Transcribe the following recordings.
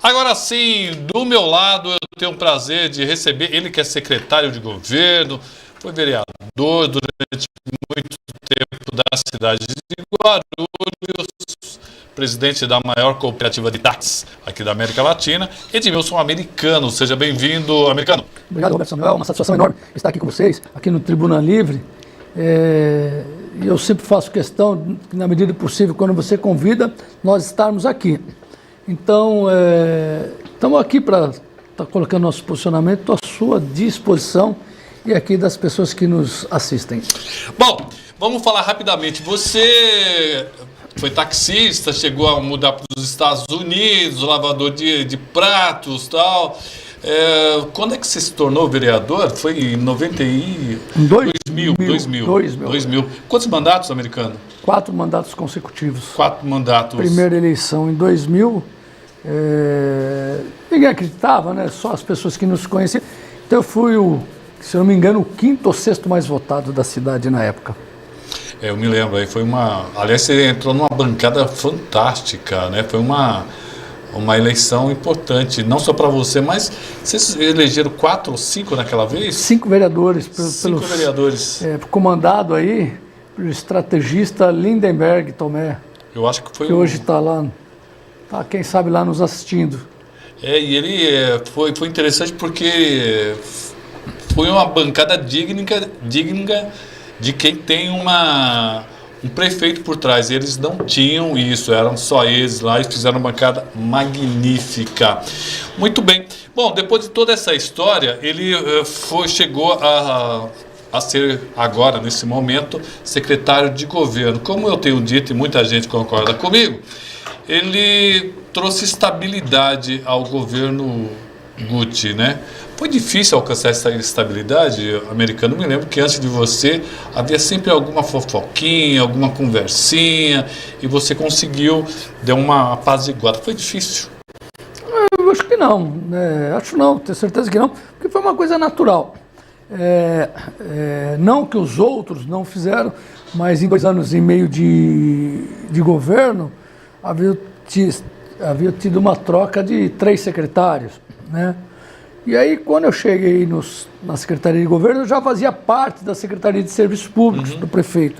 Agora sim, do meu lado, eu tenho o prazer de receber ele que é secretário de governo, foi vereador durante muito tempo da cidade de Guarulhos, presidente da maior cooperativa de táxis aqui da América Latina, Edmilson Americano. Seja bem-vindo, Americano. Obrigado, Roberto Samuel. É uma satisfação enorme estar aqui com vocês, aqui no Tribuna Livre. Eu sempre faço questão, na medida do possível, quando você convida, nós estarmos aqui. Então, estamos aqui para estar colocando nosso posicionamento à sua disposição e aqui das pessoas que nos assistem. Bom, vamos falar rapidamente. Você foi taxista, chegou a mudar para os Estados Unidos, lavador de pratos e tal. Quando é que você se tornou vereador? Foi em 2000. Quantos mandatos, Americano? 4 mandatos consecutivos. 4 mandatos. Primeira eleição em 2000. Ninguém acreditava, né? Só as pessoas que nos conheciam. Então eu fui, se eu não me engano, o 5º ou 6º mais votado da cidade na época. Eu me lembro, aí foi aliás, você entrou numa bancada fantástica, né? Foi uma eleição importante, não só para você, mas vocês elegeram 4 ou 5 naquela vez? 5 vereadores. 5 vereadores. Comandado aí pelo estrategista Lindenberg Tomé. Eu acho que foi que hoje está lá, quem sabe lá nos assistindo. E ele foi interessante porque foi uma bancada digna de quem tem um prefeito por trás. Eles não tinham isso, eram só eles lá e fizeram uma bancada magnífica. Muito bem. Bom, depois de toda essa história, ele chegou a ser agora, nesse momento, secretário de governo. Como eu tenho dito e muita gente concorda comigo, ele trouxe estabilidade ao governo Guti, né? Foi difícil alcançar essa estabilidade, Americano? Me lembro que antes de você havia sempre alguma fofoquinha, alguma conversinha, e você conseguiu dar uma apaziguada. Foi difícil? Eu acho que não, acho não, tenho certeza que não, porque foi uma coisa natural. Não que os outros não fizeram, mas em 2 anos e meio de governo havia tido uma troca de 3 secretários, né? E aí, quando eu cheguei na Secretaria de Governo, eu já fazia parte da Secretaria de Serviços Públicos do prefeito.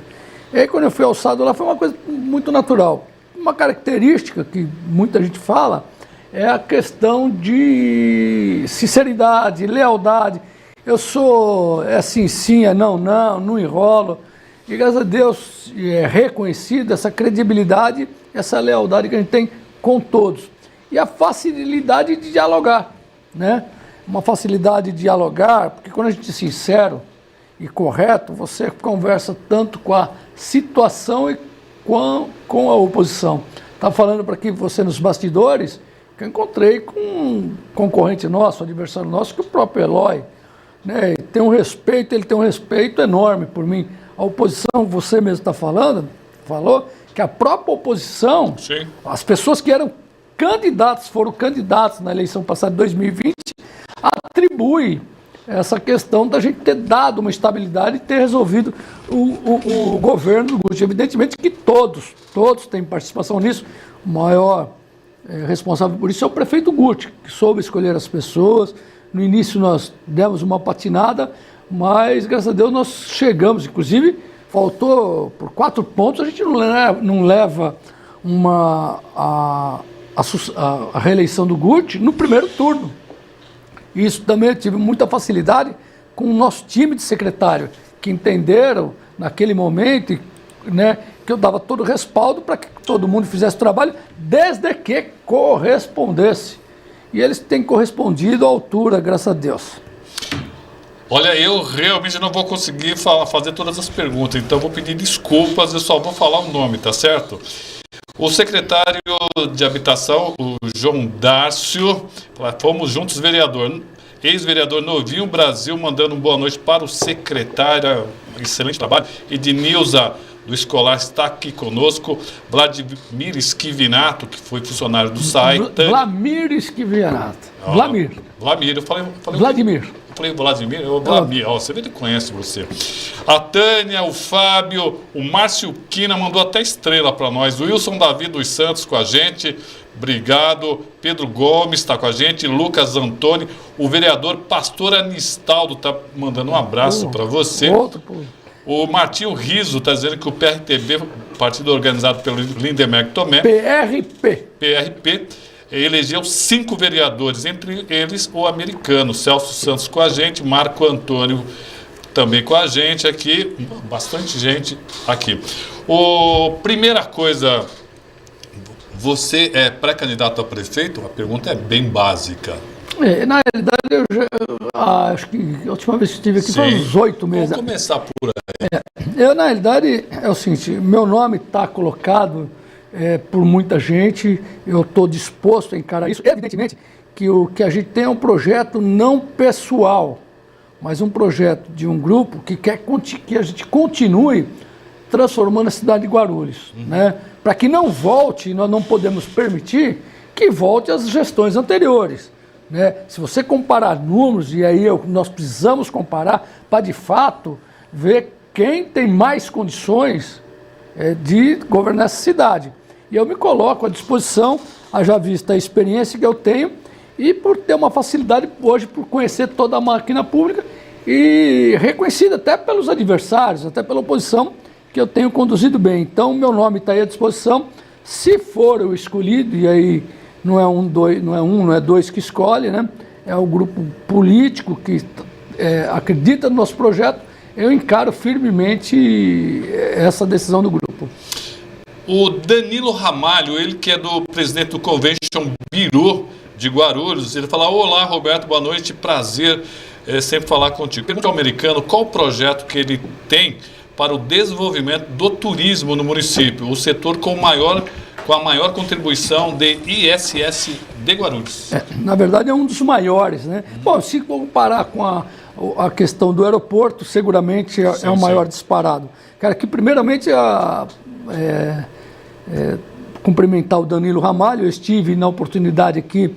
E aí, quando eu fui alçado lá, foi uma coisa muito natural. Uma característica que muita gente fala é a questão de sinceridade, lealdade. Eu sou assim, sim, não enrolo. E graças a Deus é reconhecida essa credibilidade, essa lealdade que a gente tem com todos. E a facilidade de dialogar, né? Uma facilidade de dialogar, porque quando a gente é sincero e correto, você conversa tanto com a situação e com a oposição. Estava falando para aqui você nos bastidores, que eu encontrei com um concorrente nosso, um adversário nosso, que é o próprio Eloy, né? Ele tem um respeito enorme por mim. A oposição, você mesmo falou que a própria oposição, sim, as pessoas que foram candidatos na eleição passada de 2020, atribui essa questão da gente ter dado uma estabilidade e ter resolvido o governo do Guti. Evidentemente que todos têm participação nisso. O maior responsável por isso é o prefeito Guti, que soube escolher as pessoas. No início nós demos uma patinada, mas graças a Deus nós chegamos, inclusive faltou por 4 pontos, a gente não leva a reeleição do Guti no primeiro turno. Isso também eu tive muita facilidade com o nosso time de secretário, que entenderam naquele momento, né, que eu dava todo o respaldo para que todo mundo fizesse o trabalho, desde que correspondesse. E eles têm correspondido à altura, graças a Deus. Olha, eu realmente não vou conseguir fazer todas as perguntas, então vou pedir desculpas, eu só vou falar o nome, tá certo? O secretário de Habitação, o João Dárcio, fomos juntos vereador, ex-vereador Novinho Brasil, mandando uma boa noite para o secretário, excelente trabalho, Ednilza do Escolar está aqui conosco, Vladimir Esquivinato, que foi funcionário do site. Vladimir Esquivinato. Vladimir, eu falei Vladimir. Falei Vladimir, você vê que conhece você. A Tânia, o Fábio, o Márcio Quina mandou até estrela para nós. O Wilson Davi dos Santos com a gente. Obrigado. Pedro Gomes está com a gente, Lucas Antônio, o vereador Pastor Anistaldo está mandando um abraço para você. O Martinho Riso está dizendo que o PRTB, partido organizado pelo Lindeberg Tomé, PRP, elegeu 5 vereadores, entre eles o americano, Celso Santos com a gente, Marco Antônio também com a gente aqui, bastante gente aqui. Primeira coisa, você é pré-candidato a prefeito? A pergunta é bem básica. Na realidade, acho que a última vez que estive aqui foi uns 8 meses. Vamos começar por aí. Na realidade, é o seguinte, meu nome está colocado por muita gente, eu estou disposto a encarar isso. Evidentemente que o que a gente tem é um projeto não pessoal, mas um projeto de um grupo que quer que a gente continue transformando a cidade de Guarulhos, né? Para que não volte, nós não podemos permitir que volte às gestões anteriores, né? Se você comparar números, e aí nós precisamos comparar para de fato ver quem tem mais condições de governar essa cidade. E eu me coloco à disposição, haja vista a experiência que eu tenho e por ter uma facilidade hoje por conhecer toda a máquina pública e reconhecida até pelos adversários, até pela oposição, que eu tenho conduzido bem. Então, meu nome está aí à disposição. Se for o escolhido, e aí não é dois que escolhe, né? É o grupo político que acredita no nosso projeto, eu encaro firmemente essa decisão do grupo. O Danilo Ramalho, ele que é do presidente do Convention Bureau de Guarulhos, ele fala: olá, Roberto, boa noite, prazer sempre falar contigo. Pergunta ao americano qual o projeto que ele tem para o desenvolvimento do turismo no município, o setor com a maior contribuição de ISS de Guarulhos. Na verdade é um dos maiores, né? Bom, se comparar com a questão do aeroporto, seguramente é o maior disparado. Cara, que primeiramente cumprimentar o Danilo Ramalho. Eu estive na oportunidade aqui,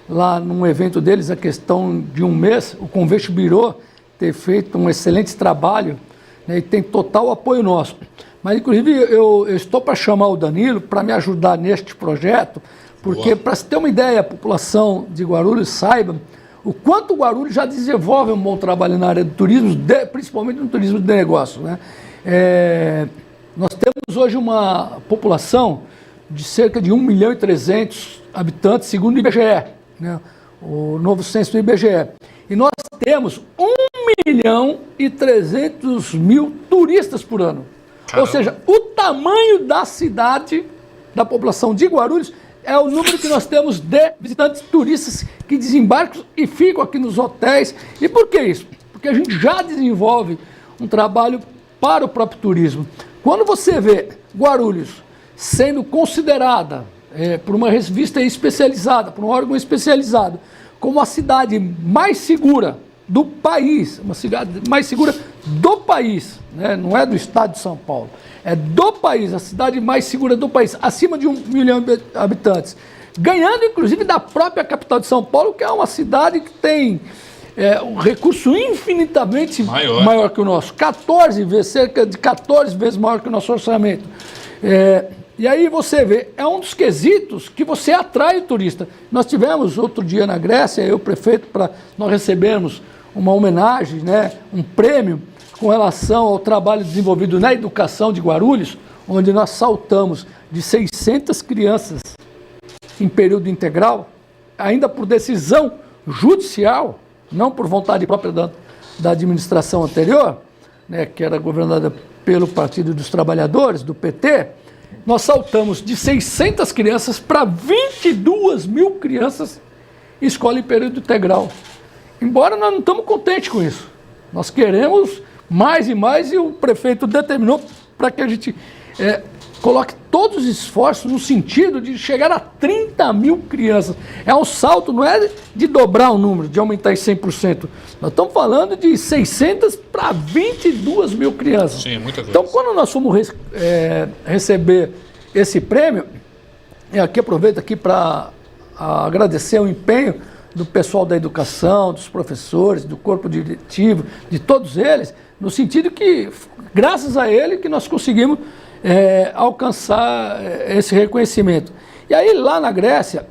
lá num evento deles, a questão de um mês, o Convention Bureau ter feito um excelente trabalho, né, e tem total apoio nosso. Mas, inclusive, eu estou para chamar o Danilo para me ajudar neste projeto, porque, para se ter uma ideia, a população de Guarulhos saiba o quanto o Guarulhos já desenvolve um bom trabalho na área do turismo, principalmente no turismo de negócio, né? Nós temos hoje uma população de cerca de 1.300.000 habitantes, segundo o IBGE, né? O novo censo do IBGE. E nós temos 1.300.000 turistas por ano. Caramba. Ou seja, o tamanho da cidade, da população de Guarulhos, é o número que nós temos de visitantes turistas que desembarcam e ficam aqui nos hotéis. E por que isso? Porque a gente já desenvolve um trabalho para o próprio turismo. Quando você vê Guarulhos sendo considerada por uma revista especializada, por um órgão especializado, como a cidade mais segura do país, uma cidade mais segura do país, né? Não é do estado de São Paulo, é do país, a cidade mais segura do país, acima de 1 milhão de habitantes, ganhando inclusive da própria capital de São Paulo, que é uma cidade que tem um recurso infinitamente maior que o nosso, cerca de 14 vezes maior que o nosso orçamento. E aí você vê, é um dos quesitos que você atrai o turista. Nós tivemos outro dia na Grécia, eu, prefeito, para nós recebermos uma homenagem, né, um prêmio com relação ao trabalho desenvolvido na educação de Guarulhos, onde nós saltamos de 600 crianças em período integral, ainda por decisão judicial, não por vontade própria da administração anterior, né, que era governada pelo Partido dos Trabalhadores, do PT. Nós saltamos de 600 crianças para 22.000 crianças em escola em período integral. Embora nós não estamos contentes com isso. Nós queremos mais e mais, e o prefeito determinou para que a gente coloque todos os esforços no sentido de chegar a 30.000 crianças. É um salto, não é de dobrar o número, de aumentar em 100%. Nós estamos falando de 600 para 22.000 crianças. Sim, muita coisa. Então, quando nós fomos receber esse prêmio, e aqui aproveito aqui para agradecer o empenho do pessoal da educação, dos professores, do corpo diretivo, de todos eles, no sentido que, graças a ele, que nós conseguimos alcançar esse reconhecimento. E aí lá na Grécia,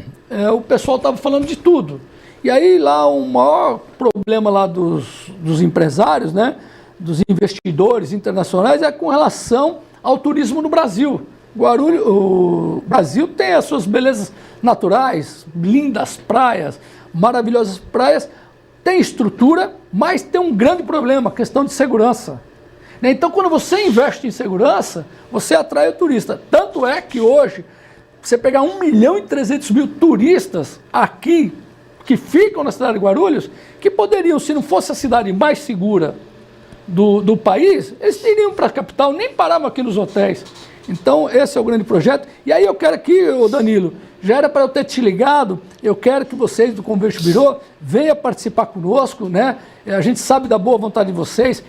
o pessoal estava falando de tudo. E aí lá o maior problema lá dos empresários, né, dos investidores internacionais é com relação ao turismo no Brasil. Guarulhos, o Brasil tem as suas belezas naturais, lindas praias, maravilhosas praias, tem estrutura, mas tem um grande problema, a questão de segurança. Então, quando você investe em segurança, você atrai o turista. Tanto é que hoje, você pegar 1.300.000 turistas aqui, que ficam na cidade de Guarulhos, que poderiam, se não fosse a cidade mais segura do país, eles iriam para a capital, nem paravam aqui nos hotéis. Então, esse é o grande projeto. E aí eu quero aqui, ô Danilo, já era para eu ter te ligado, eu quero que vocês do Convert Bureau venham participar conosco, né? A gente sabe da boa vontade de vocês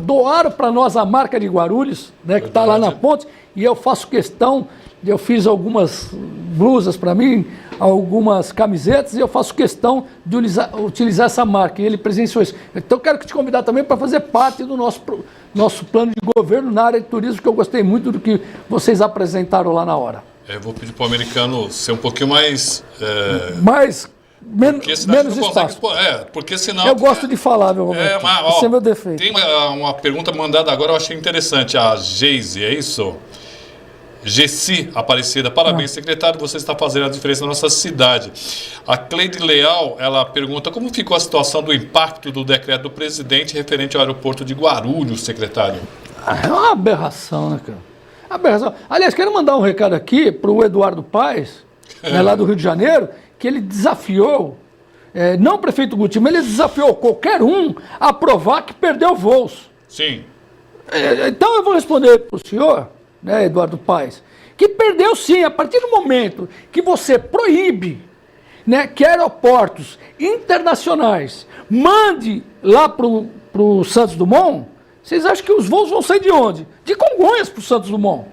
doaram para nós a marca de Guarulhos, né, que está lá na ponte, e eu faço questão, eu fiz algumas blusas para mim, algumas camisetas, e eu faço questão de utilizar essa marca, e ele presenciou isso. Então eu quero te convidar também para fazer parte do nosso plano de governo na área de turismo, que eu gostei muito do que vocês apresentaram lá na hora. Eu vou pedir para o americano ser um pouquinho mais... Menos espaço. Porque senão... Eu gosto de falar, meu Roberto. Esse é meu defeito. Tem uma pergunta mandada agora, eu achei interessante. A Geise, é isso? Gessi Aparecida, parabéns, secretário, você está fazendo a diferença na nossa cidade. A Cleide Leal, ela pergunta como ficou a situação do impacto do decreto do presidente referente ao aeroporto de Guarulhos, secretário. É uma aberração, né, cara? Aberração. Aliás, quero mandar um recado aqui para o Eduardo Paes, né, lá do Rio de Janeiro, que ele desafiou, não o prefeito Guti, mas ele desafiou qualquer um a provar que perdeu voos. Sim. Então eu vou responder para o senhor, né, Eduardo Paes, que perdeu sim, a partir do momento que você proíbe, né, que aeroportos internacionais mande lá para o Santos Dumont, vocês acham que os voos vão sair de onde? De Congonhas para o Santos Dumont.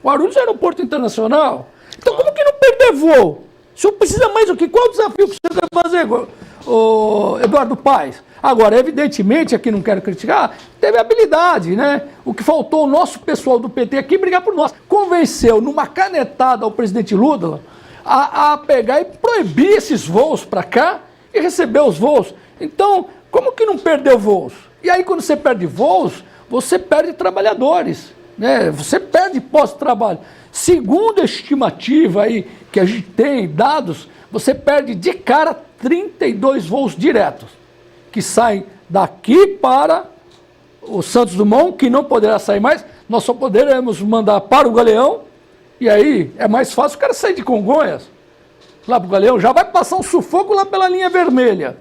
Guarulhos é aeroporto internacional. Então como que não perder voo? O senhor precisa mais do que? Qual o desafio que o senhor quer fazer, Eduardo Paes? Agora, evidentemente, aqui não quero criticar, teve habilidade, né? O que faltou, o nosso pessoal do PT aqui brigar por nós. Convenceu, numa canetada, o presidente Lula a pegar e proibir esses voos para cá e receber os voos. Então, como que não perdeu voos? E aí, quando você perde voos, você perde trabalhadores, né? Você perde pós-trabalho. Segundo a estimativa aí que a gente tem, dados, você perde de cara 32 voos diretos, que saem daqui para o Santos Dumont, que não poderá sair mais, nós só poderemos mandar para o Galeão, e aí é mais fácil o cara sair de Congonhas, lá para o Galeão, já vai passar um sufoco lá pela linha vermelha.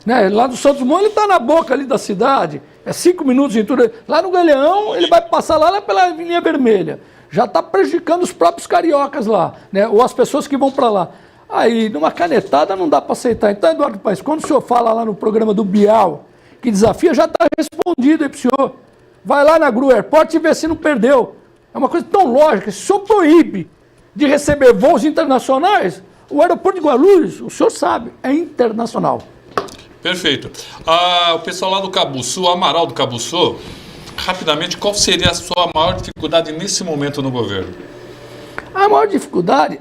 Né? Lá do Santos Dumont ele está na boca ali da cidade, é 5 minutos em tudo. Lá no Galeão ele vai passar lá pela linha vermelha. Já está prejudicando os próprios cariocas lá, né? Ou as pessoas que vão para lá. Aí, numa canetada, não dá para aceitar. Então, Eduardo Paes, quando o senhor fala lá no programa do Bial, que desafia, já está respondido aí para o senhor. Vai lá na Gru Airport e vê se não perdeu. É uma coisa tão lógica. Se o senhor proíbe de receber voos internacionais, o aeroporto de Guarulhos, o senhor sabe, é internacional. Perfeito. O pessoal lá do Cabuçu, Amaral do Cabuçu, rapidamente, qual seria a sua maior dificuldade nesse momento no governo? A maior dificuldade,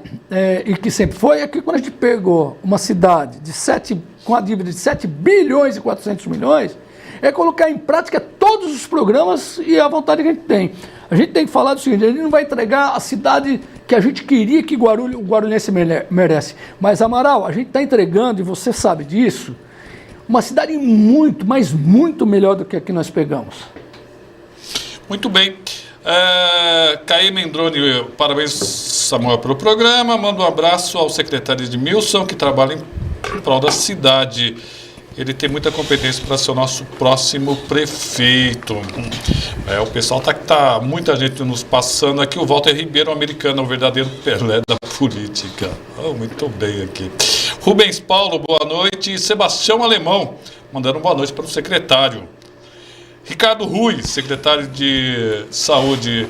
e que sempre foi, é que quando a gente pegou uma cidade com a dívida de 7 bilhões e 400 milhões, é colocar em prática todos os programas e a vontade que a gente tem. A gente tem que falar do seguinte, a gente não vai entregar a cidade que a gente queria que o guarulhense merece. Mas, Amaral, a gente está entregando, e você sabe disso, uma cidade muito, mas muito melhor do que a que nós pegamos. Muito bem. Caí Mendrone, parabéns, Samuel, pelo programa. Manda um abraço ao secretário Edmilson, que trabalha em prol da cidade. Ele tem muita competência para ser o nosso próximo prefeito. O pessoal tá muita gente nos passando aqui. O Walter Ribeiro, americano, o verdadeiro Pelé da política. Muito bem aqui. Rubens Paulo, boa noite. E Sebastião Alemão, mandando boa noite para o secretário. Ricardo Rui, secretário de Saúde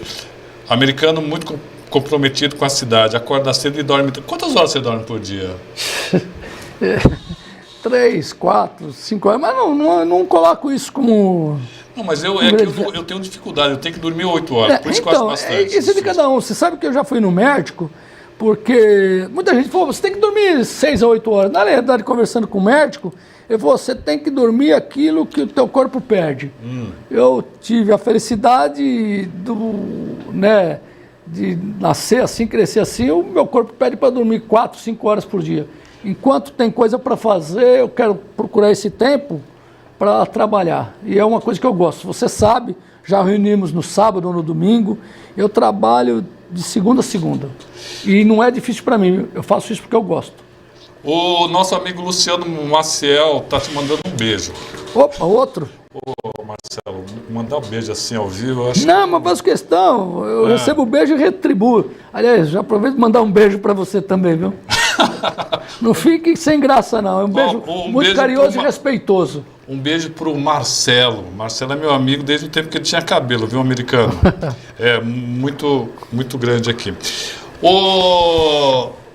americano, muito comprometido com a cidade. Acorda cedo e dorme. Quantas horas você dorme por dia? 3, 4, 5 horas, mas não coloco isso como Não, mas eu tenho dificuldade, eu tenho que dormir 8 horas, por isso que eu acho bastante. Isso é de cada um. Você sabe que eu já fui no médico, porque muita gente falou, você tem que dormir 6 a 8 horas. Na realidade, conversando com o médico, ele falou, você tem que dormir aquilo que o teu corpo perde. Eu tive a felicidade de nascer assim, crescer assim, o meu corpo pede para dormir 4, 5 horas por dia. Enquanto tem coisa para fazer, eu quero procurar esse tempo para trabalhar. E é uma coisa que eu gosto. Você sabe, já reunimos no sábado ou no domingo, eu trabalho de segunda a segunda. E não é difícil para mim, eu faço isso porque eu gosto. O nosso amigo Luciano Maciel está te mandando um beijo. Opa, outro? Ô, Marcelo, mandar um beijo assim ao vivo, eu acho. Não, mas faço questão, eu recebo o beijo e retribuo. Aliás, já aproveito para mandar um beijo para você também, viu? Não fique sem graça, não. É um beijo muito carinhoso e respeitoso. Um beijo pro Marcelo. Marcelo é meu amigo desde o tempo que ele tinha cabelo, viu, americano? É muito, muito grande aqui.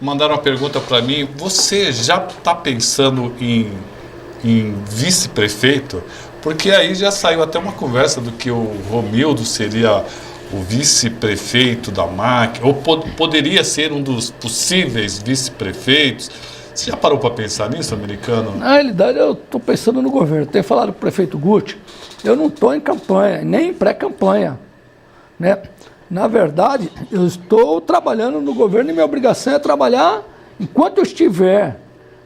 Mandaram uma pergunta para mim. Você já está pensando em vice-prefeito? Porque aí já saiu até uma conversa do que o Romildo seria o vice-prefeito da MAC, ou poderia ser um dos possíveis vice-prefeitos. Você já parou para pensar nisso, americano? Na realidade, eu estou pensando no governo. Tenho falado com o prefeito Guti, eu não estou em campanha, nem em pré-campanha, né? Na verdade, eu estou trabalhando no governo e minha obrigação é trabalhar enquanto eu estiver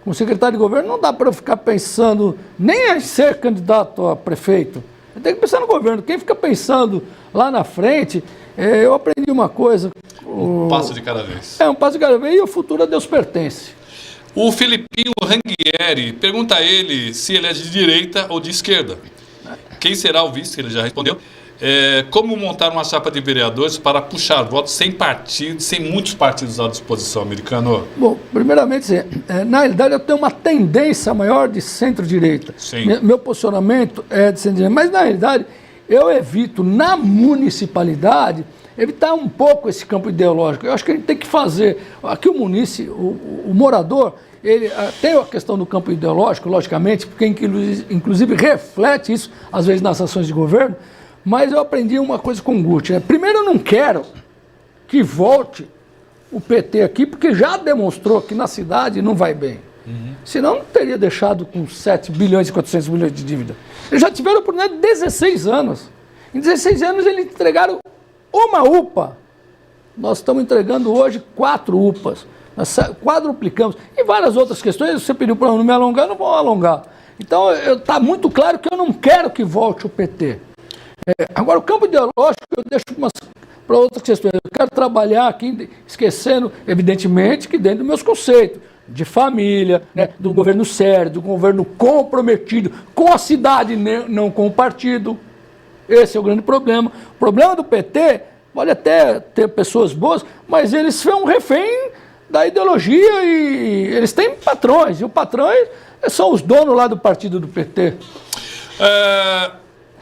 como secretário de governo. Não dá para eu ficar pensando nem em ser candidato a prefeito. Eu tenho que pensar no governo. Quem fica pensando lá na frente, eu aprendi uma coisa. Um passo de cada vez. Um passo de cada vez, e o futuro a Deus pertence. O Filipinho Ranguieri pergunta a ele se ele é de direita ou de esquerda. Quem será o vice? Ele já respondeu. Como montar uma chapa de vereadores para puxar votos sem partido, sem muitos partidos à disposição, americano? Bom, primeiramente, na realidade eu tenho uma tendência maior de centro-direita. Meu posicionamento é de centro-direita, mas na realidade eu evito, na municipalidade, evitar um pouco esse campo ideológico. Eu acho que a gente tem que fazer, aqui o morador, ele tem a questão do campo ideológico, logicamente, porque inclusive reflete isso, às vezes, nas ações de governo. Mas eu aprendi uma coisa com o Guti, né? Primeiro, eu não quero que volte o PT aqui, porque já demonstrou que na cidade não vai bem. Senão, não teria deixado com 7 bilhões e 400 milhões de dívida. Eles já tiveram a oportunidade de 16 anos. Em 16 anos, eles entregaram uma UPA. Nós estamos entregando hoje 4 UPAs. Nós quadruplicamos. E várias outras questões. Você pediu para eu não me alongar, eu não vou alongar. Então, está muito claro que eu não quero que volte o PT. Agora, o campo ideológico eu deixo para outras questões. Eu quero trabalhar aqui, esquecendo, evidentemente, que dentro dos meus conceitos de família, né, do governo sério, do governo comprometido com a cidade, não com o partido. Esse é o grande problema. O problema do PT pode até ter pessoas boas, mas eles são refém da ideologia e eles têm patrões. E os patrões são os donos lá do partido do PT.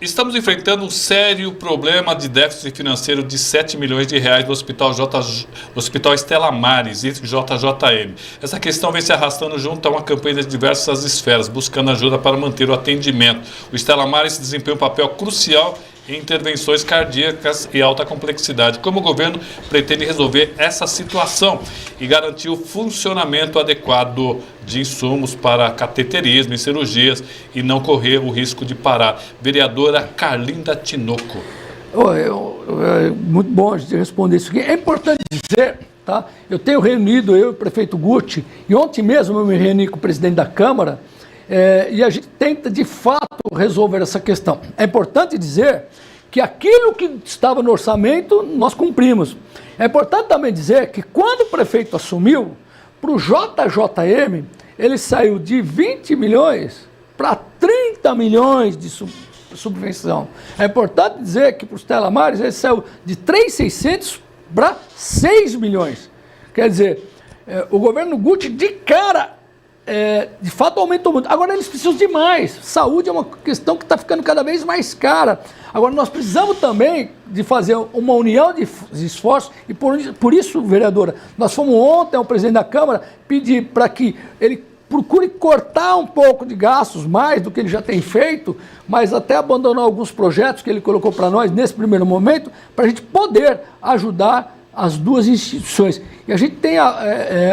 Estamos enfrentando um sério problema de déficit financeiro de 7 milhões de reais no Hospital Estela Maris, JJM. Essa questão vem se arrastando junto a uma campanha de diversas esferas, buscando ajuda para manter o atendimento. O Estela Maris desempenha um papel crucial em intervenções cardíacas e alta complexidade. Como o governo pretende resolver essa situação e garantir o funcionamento adequado de insumos para cateterismo e cirurgias e não correr o risco de parar? Vereadora Carlinda Tinoco. Muito bom a gente responder isso aqui. É importante dizer, tá? Eu tenho reunido, eu e o prefeito Guti, e ontem mesmo eu me reuni com o presidente da Câmara, e a gente tenta, de fato, resolver essa questão. É importante dizer que aquilo que estava no orçamento, nós cumprimos. É importante também dizer que quando o prefeito assumiu, para o JJM, ele saiu de 20 milhões para 30 milhões de subvenção. É importante dizer que para os Estela Maris, ele saiu de 3.600 para 6 milhões. Quer dizer, o governo Guti, de cara, de fato aumentou muito. Agora eles precisam de mais. Saúde é uma questão que está ficando cada vez mais cara. Agora nós precisamos também de fazer uma união de esforços e por isso, vereadora, nós fomos ontem ao presidente da Câmara pedir para que ele procure cortar um pouco de gastos, mais do que ele já tem feito, mas até abandonar alguns projetos que ele colocou para nós nesse primeiro momento, para a gente poder ajudar as duas instituições. E a gente tem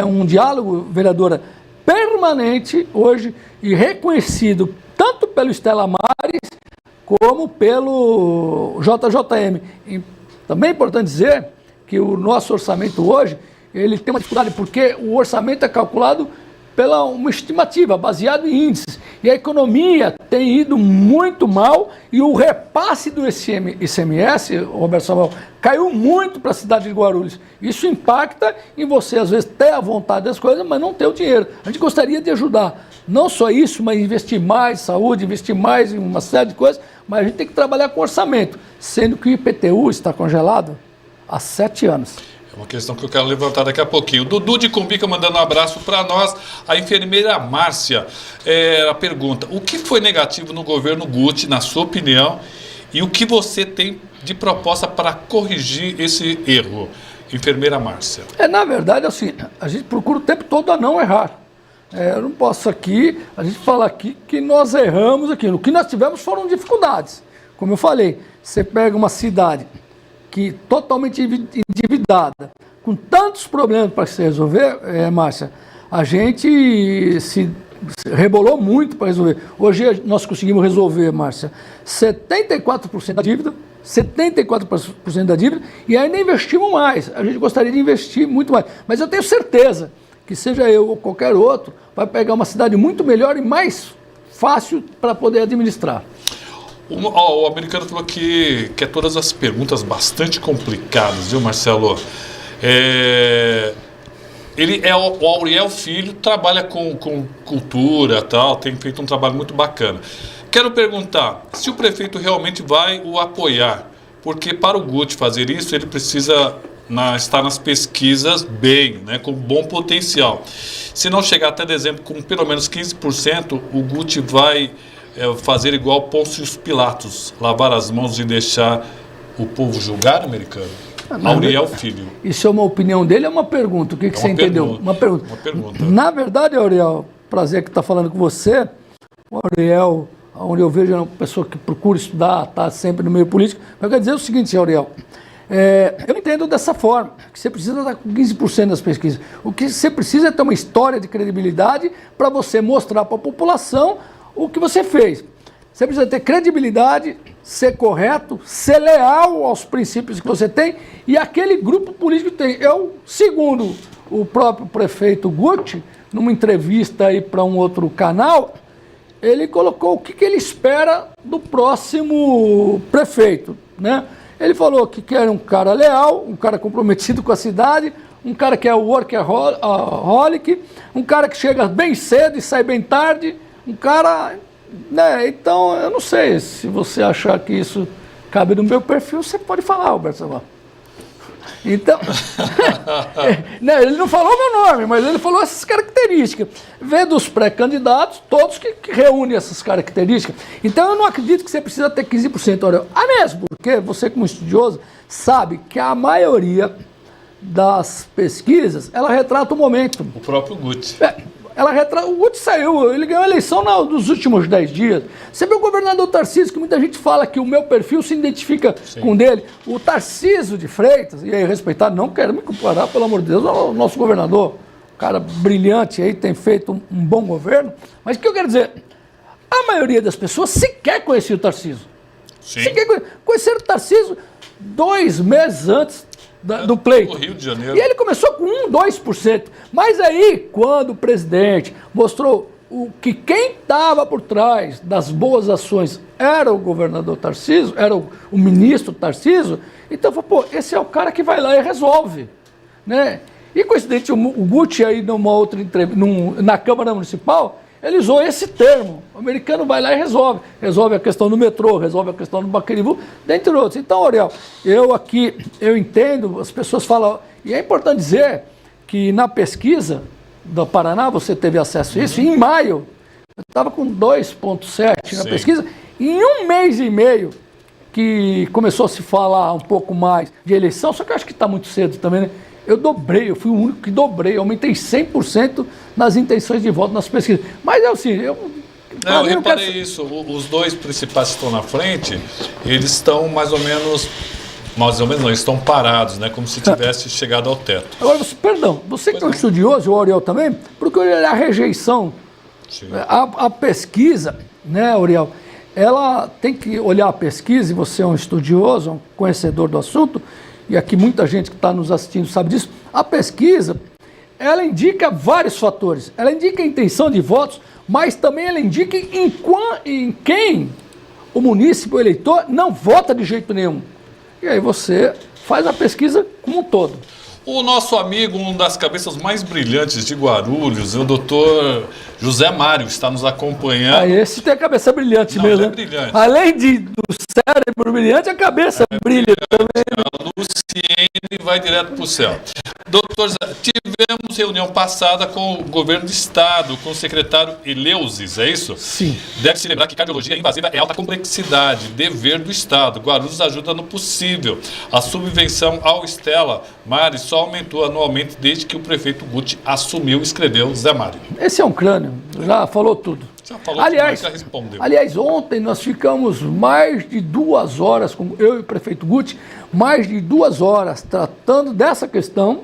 um diálogo, vereadora, permanente hoje e reconhecido tanto pelo Stella Maris como pelo JJM. E também é importante dizer que o nosso orçamento hoje, ele tem uma dificuldade, porque o orçamento é calculado pela uma estimativa, baseado em índices. E a economia tem ido muito mal e o repasse do ICMS, Roberto Samuel, caiu muito para a cidade de Guarulhos. Isso impacta em você, às vezes, ter a vontade das coisas, mas não ter o dinheiro. A gente gostaria de ajudar. Não só isso, mas investir mais em saúde, investir mais em uma série de coisas, mas a gente tem que trabalhar com orçamento, sendo que o IPTU está congelado há 7 anos. É uma questão que eu quero levantar daqui a pouquinho. O Dudu de Cumbica mandando um abraço para nós. A enfermeira Márcia, a pergunta: o que foi negativo no governo Guti, na sua opinião, e o que você tem de proposta para corrigir esse erro? Enfermeira Márcia. Na verdade, assim, a gente procura o tempo todo a não errar. Eu não posso aqui, a gente fala aqui que nós erramos aqui. O que nós tivemos foram dificuldades. Como eu falei, você pega uma cidade que totalmente endividada, com tantos problemas para se resolver, Márcia, a gente se rebolou muito para resolver. Hoje nós conseguimos resolver, Márcia, 74% da dívida, 74% da dívida, e ainda investimos mais. A gente gostaria de investir muito mais. Mas eu tenho certeza que seja eu ou qualquer outro, vai pegar uma cidade muito melhor e mais fácil para poder administrar. O americano falou que quer todas as perguntas bastante complicadas, viu, Marcelo? Ele é o Auriel Filho, trabalha com cultura, tal, tem feito um trabalho muito bacana. Quero perguntar se o prefeito realmente vai o apoiar, porque para o Guti fazer isso, ele precisa estar nas pesquisas bem, né, com bom potencial. Se não chegar até dezembro com pelo menos 15%, o Guti vai fazer igual Pôncio Pilatos, lavar as mãos e deixar o povo julgar, americano? Auriel Filho. Isso é uma opinião dele ou uma pergunta? O que você entendeu? Uma pergunta. Uma pergunta. Na verdade, Auriel, prazer que está falando com você. O Auriel, onde eu vejo, é uma pessoa que procura estudar, está sempre no meio político. Mas eu quero dizer o seguinte, Auriel. Eu entendo dessa forma, que você precisa estar com 15% das pesquisas. O que você precisa é ter uma história de credibilidade para você mostrar para a população o que você fez. Você precisa ter credibilidade, ser correto, ser leal aos princípios que você tem e aquele grupo político tem. Segundo o próprio prefeito Guti, numa entrevista aí para um outro canal, ele colocou o que ele espera do próximo prefeito, né? Ele falou que quer um cara leal, um cara comprometido com a cidade, um cara que é workaholic, um cara que chega bem cedo e sai bem tarde, um cara, né? Então, eu não sei, se você achar que isso cabe no meu perfil, você pode falar, Roberto Samuel. Então, né, ele não falou meu nome, mas ele falou essas características. Vê dos pré-candidatos, todos que reúnem essas características. Então, eu não acredito que você precisa ter 15%. Olha, mesmo porque você, como estudioso, sabe que a maioria das pesquisas, ela retrata o momento. O próprio Guti. O Guti saiu, ele ganhou a eleição nos últimos 10 dias. Você vê o governador Tarcísio, que muita gente fala que o meu perfil se identifica com o dele. O Tarcísio de Freitas, e aí respeitado, não quero me comparar, pelo amor de Deus, ao nosso governador, um cara brilhante aí, tem feito um bom governo. Mas o que eu quero dizer? A maioria das pessoas sequer conhecia o Tarcísio. Sequer conheceram o Tarcísio 2 meses antes do pleito. Rio de Janeiro. E ele começou com 2%. Mas aí, quando o presidente mostrou que quem estava por trás das boas ações era o governador Tarcísio, era o ministro Tarcísio, então falou, esse é o cara que vai lá e resolve, né? E coincidente, o Guti aí numa outra entrevista, na Câmara Municipal, ele usou esse termo. O americano vai lá e resolve. Resolve a questão do metrô, resolve a questão do Baquerivu, dentre outros. Então, Auriel, eu entendo, as pessoas falam, e é importante dizer que na pesquisa do Paraná, você teve acesso a isso, em maio, eu estava com 2,7 na pesquisa, em 1 mês e meio, que começou a se falar um pouco mais de eleição, só que eu acho que está muito cedo também, né? Eu dobrei, eu fui o único que dobrei, aumentei 100% nas intenções de voto nas pesquisas. Mas assim, eu reparei isso, os dois principais que estão na frente, eles estão mais ou menos não, eles estão parados, né, como se tivesse chegado ao teto. Agora, você que é um estudioso, o Auriel também, procura a rejeição, a pesquisa, né, Auriel, ela tem que olhar a pesquisa, e você é um estudioso, um conhecedor do assunto, e aqui muita gente que está nos assistindo sabe disso, a pesquisa, ela indica vários fatores, ela indica a intenção de votos, mas também ela indica em quem o munícipe, o eleitor, não vota de jeito nenhum. E aí você faz a pesquisa como um todo. O nosso amigo, um das cabeças mais brilhantes de Guarulhos, o doutor José Mário, está nos acompanhando. Esse tem a cabeça brilhante mesmo. É brilhante. Além do cérebro brilhante, a cabeça brilha também. A Luciene vai direto para o céu. Doutor, tivemos reunião passada com o governo do estado, com o secretário Eleusis, é isso? Sim. Deve-se lembrar que cardiologia invasiva é alta complexidade, dever do estado. Guarulhos ajuda no possível. A subvenção ao Stella Mari só aumentou anualmente desde que o prefeito Guti assumiu, escreveu Zé Mário. Esse é um crânio, já falou tudo. Já falou tudo, mas já respondeu. Aliás, ontem nós ficamos mais de 2 horas, com eu e o prefeito Guti, mais de 2 horas tratando dessa questão,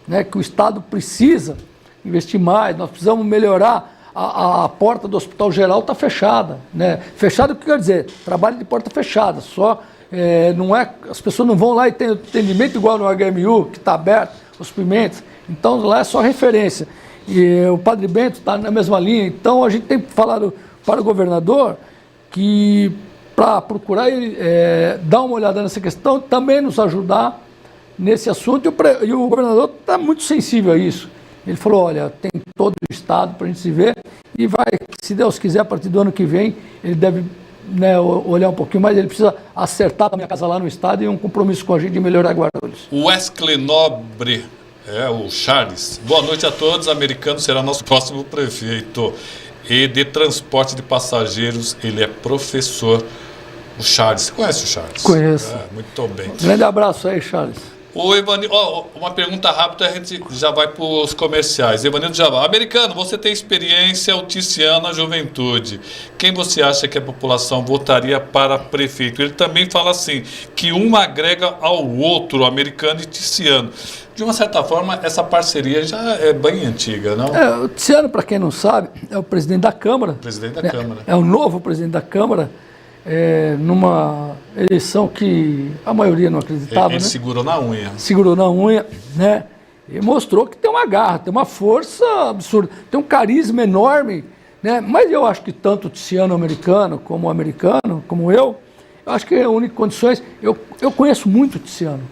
né, que o Estado precisa investir mais, nós precisamos melhorar, a porta do Hospital Geral está fechada. Né? Fechada, o que quer dizer? Trabalho de porta fechada, só não é, as pessoas não vão lá e tem atendimento igual no HMU, que está aberto, os pimentos, então lá é só referência. E o Padre Bento está na mesma linha, então a gente tem falado para o governador que para procurar dar uma olhada nessa questão, também nos ajudar nesse assunto, e o governador está muito sensível a isso. Ele falou, olha, tem todo o estado para a gente se ver, e vai, se Deus quiser, a partir do ano que vem, ele deve, né, olhar um pouquinho mais, ele precisa acertar também a casa lá no estado e um compromisso com a gente de melhorar Guarulhos. O Wesley Nobre, o Charles, boa noite a todos, americano será nosso próximo prefeito, e de transporte de passageiros, ele é professor. O Charles, você conhece o Charles? Conheço. Muito bem. Grande abraço aí, Charles. O Evanildo, uma pergunta rápida, a gente já vai para os comerciais. Evanildo Jabá, americano, você tem experiência o Tiziano na juventude. Quem você acha que a população votaria para prefeito? Ele também fala assim, que um agrega ao outro, americano e Tiziano. De uma certa forma, essa parceria já é bem antiga, não? O Tiziano, para quem não sabe, é o presidente da Câmara. Presidente da Câmara. É o novo presidente da Câmara. Numa eleição que a maioria não acreditava. Ele né? segurou na unha. Segurou na unha, né? E mostrou que tem uma garra, tem uma força absurda, tem um carisma enorme, né? Mas eu acho que tanto o Tiziano americano, como eu acho que reúne condições. Eu conheço muito o Tiziano.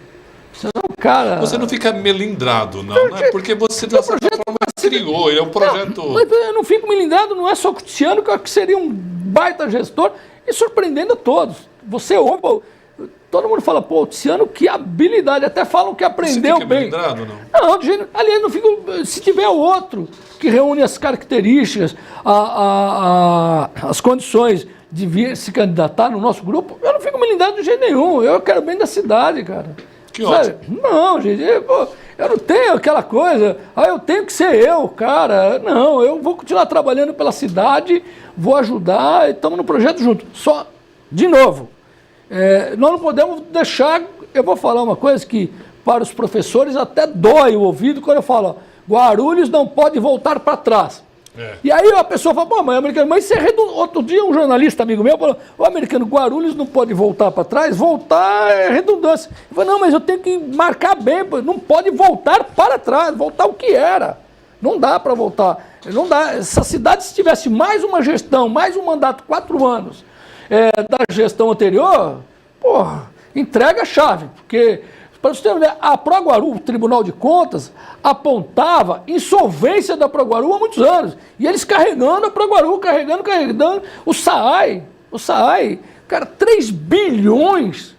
Você é um cara... Você não fica melindrado, não, né? Porque você, de certa forma, criou, ele é um projeto... Não, mas eu não fico melindrado, não é só com o Tiziano, que eu acho que seria um baita gestor, e surpreendendo a todos. Você ouve, todo mundo fala, pô, o Tiziano, que habilidade, até falam que aprendeu você fica bem. Melindrado, não? Não, aliás, não fico, se tiver outro que reúne as características, as condições de vir se candidatar no nosso grupo, eu não fico melindrado de jeito nenhum, eu quero bem da cidade, cara. Que ótimo. Não, gente, eu não tenho aquela coisa, eu tenho que ser eu, cara. Não, eu vou continuar trabalhando pela cidade, vou ajudar, estamos no projeto junto. Só, de novo, nós não podemos deixar, eu vou falar uma coisa que para os professores até dói o ouvido quando eu falo, Guarulhos não pode voltar para trás. E aí a pessoa fala, pô, mas americano, mas outro dia um jornalista amigo meu falou, o americano, Guarulhos não pode voltar para trás, voltar é redundância. Eu falei, não, mas eu tenho que marcar bem, não pode voltar para trás, voltar o que era. Não dá para voltar, não dá. Essa cidade, se tivesse mais uma gestão, mais um mandato, 4 anos da gestão anterior, porra, entrega a chave, porque... Para você ter uma ideia, a Proguaru, o Tribunal de Contas, apontava insolvência da Proguaru há muitos anos. E eles carregando a Proguaru, carregando. O SAAI, cara, 3 bilhões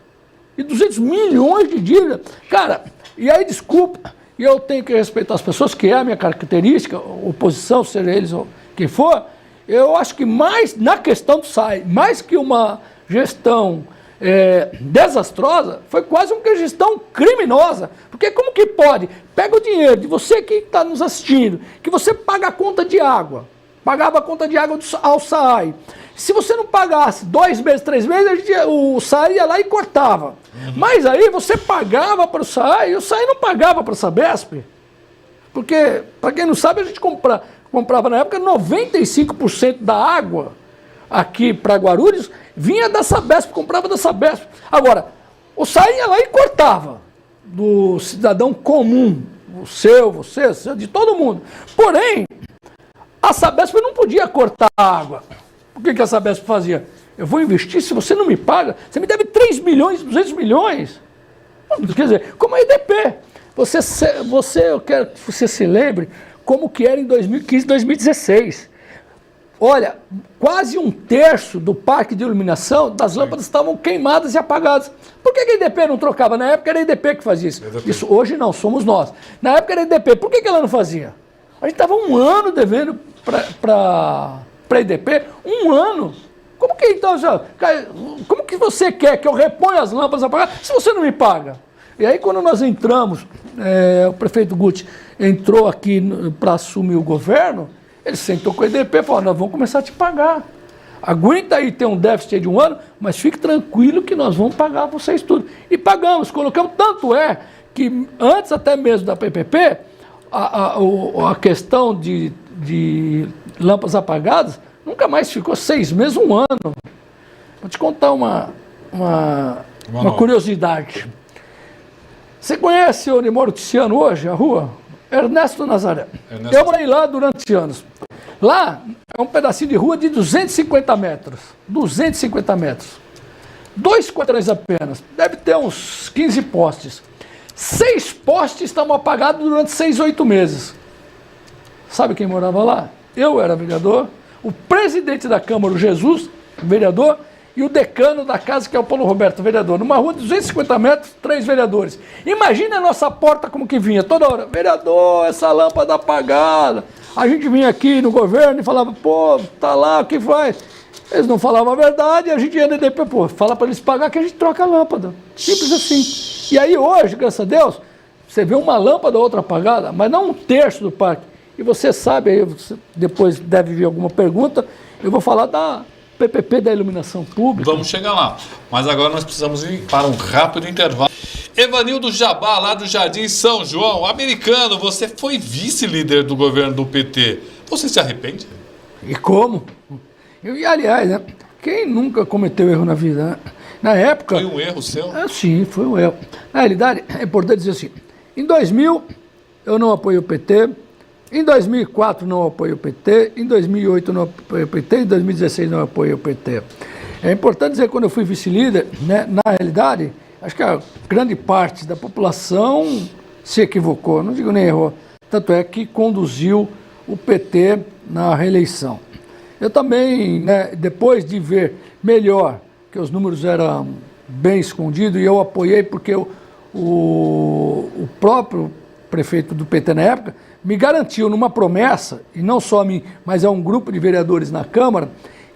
e 200 milhões de dívida. Cara, e aí, desculpa, e eu tenho que respeitar as pessoas, que é a minha característica, oposição, seja eles ou quem for, eu acho que mais na questão do SAAI, mais que uma gestão desastrosa, foi quase uma gestão criminosa. Porque como que pode? Pega o dinheiro de você que está nos assistindo, que você paga a conta de água, pagava a conta de água ao SAAI. Se você não pagasse 2 meses, 3 meses, o SAAI ia lá e cortava. Mas aí você pagava para o SAAI e o SAAI não pagava para a Sabesp. Porque, para quem não sabe, a gente comprava na época 95% da água aqui para Guarulhos vinha da Sabesp, comprava da Sabesp. Agora, o SAAI ia lá e cortava do cidadão comum, o seu, você, de todo mundo. Porém, a Sabesp não podia cortar a água. O que a Sabesp fazia? Eu vou investir, se você não me paga, você me deve 3 milhões, 200 milhões. Quer dizer, como a EDP. Eu quero que você se lembre como que era em 2015, 2016. Olha, quase 1/3 do parque de iluminação das lâmpadas estavam queimadas e apagadas. Por que a EDP não trocava? Na época era a EDP que fazia isso. Isso hoje não, somos nós. Na época era a EDP. Por que ela não fazia? A gente estava 1 ano devendo para a EDP, 1 ano. Como que então, como que você quer que eu reponha as lâmpadas apagadas se você não me paga? E aí quando nós entramos, o prefeito Guti entrou aqui para assumir o governo, ele sentou com a EDP e falou, nós vamos começar a te pagar. Aguenta aí ter um déficit de 1 ano, mas fique tranquilo que nós vamos pagar vocês tudo. E pagamos, colocamos, tanto é que antes até mesmo da PPP, a questão de lâmpadas apagadas nunca mais ficou 6 meses, 1 ano. Vou te contar uma curiosidade. Você conhece o Nimoro Tiziano hoje, a rua? Ernesto Nazaré. Eu morei lá durante anos. Lá é um pedacinho de rua de 250 metros. 250 metros. 2 quarteirões apenas. Deve ter uns 15 postes. 6 postes estavam apagados durante 6, 8 meses. Sabe quem morava lá? Eu era vereador, o presidente da Câmara, o Jesus, vereador, e o decano da casa, que é o Paulo Roberto, vereador. Numa rua de 250 metros, 3 vereadores. Imagina a nossa porta como que vinha, toda hora. Vereador, essa lâmpada apagada. A gente vinha aqui no governo e falava, pô, tá lá, o que faz? Eles não falavam a verdade, a gente ia na EDP, pô, fala para eles pagar que a gente troca a lâmpada. Simples assim. E aí hoje, graças a Deus, você vê uma lâmpada ou outra apagada, mas não 1/3 do parque. E você sabe, aí você depois deve vir alguma pergunta, eu vou falar da PPP da iluminação pública. Vamos chegar lá. Mas agora nós precisamos ir para um rápido intervalo. Evanildo Jabá, lá do Jardim São João, americano, você foi vice-líder do governo do PT. Você se arrepende? E como? E aliás, né, quem nunca cometeu erro na vida? Né? Na época... Foi um erro seu? Sim, foi um erro. Na realidade, é importante dizer assim, em 2000 eu não apoiei o PT, em 2004 não apoiei o PT, em 2008 não apoiei o PT, em 2016 não apoiei o PT. É importante dizer que quando eu fui vice-líder, né, na realidade, acho que a grande parte da população se equivocou, não digo nem errou, tanto é que conduziu o PT na reeleição. Eu também, né, depois de ver melhor que os números eram bem escondidos, e eu apoiei porque o próprio prefeito do PT na época me garantiu numa promessa, e não só a mim, mas a um grupo de vereadores na Câmara,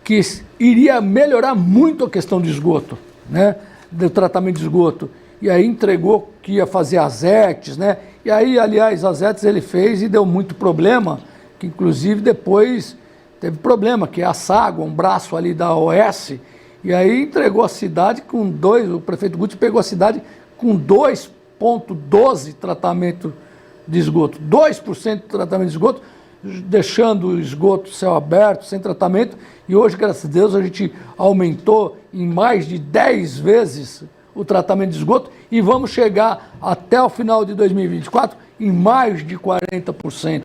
que iria melhorar muito a questão de esgoto, né, do tratamento de esgoto. E aí entregou que ia fazer as ETs, né? E aí, aliás, as ETs ele fez e deu muito problema, que inclusive depois teve problema, que é a Ságua, um braço ali da OS, e aí entregou a cidade com o prefeito Guti pegou a cidade com 2,12 tratamento de esgoto, 2% de tratamento de esgoto, deixando o esgoto céu aberto, sem tratamento, e hoje, graças a Deus, a gente aumentou em mais de 10 vezes o tratamento de esgoto e vamos chegar até o final de 2024 em mais de 40%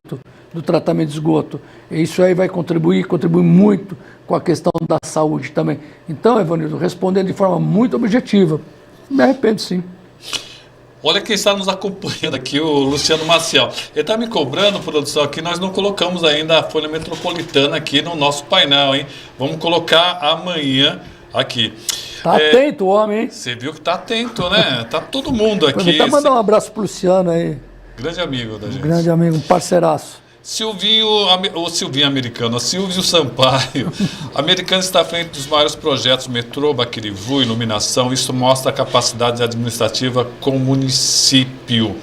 do tratamento de esgoto. E isso aí vai contribuir muito com a questão da saúde também. Então, Evanildo, respondendo de forma muito objetiva, me arrependo sim. Olha quem está nos acompanhando aqui, o Luciano Maciel. Ele está me cobrando, produção, aqui nós não colocamos ainda a Folha Metropolitana aqui no nosso painel, hein? Vamos colocar amanhã aqui. Tá atento o homem, hein? Você viu que tá atento, né? Tá todo mundo aqui. Vou até mandar um abraço pro Luciano aí. Grande amigo da gente. Grande amigo, um parceiraço. Silvinho americano, Silvio Sampaio. Americano está à frente dos maiores projetos, metrô, Baquirivu, iluminação. Isso mostra a capacidade administrativa com o município.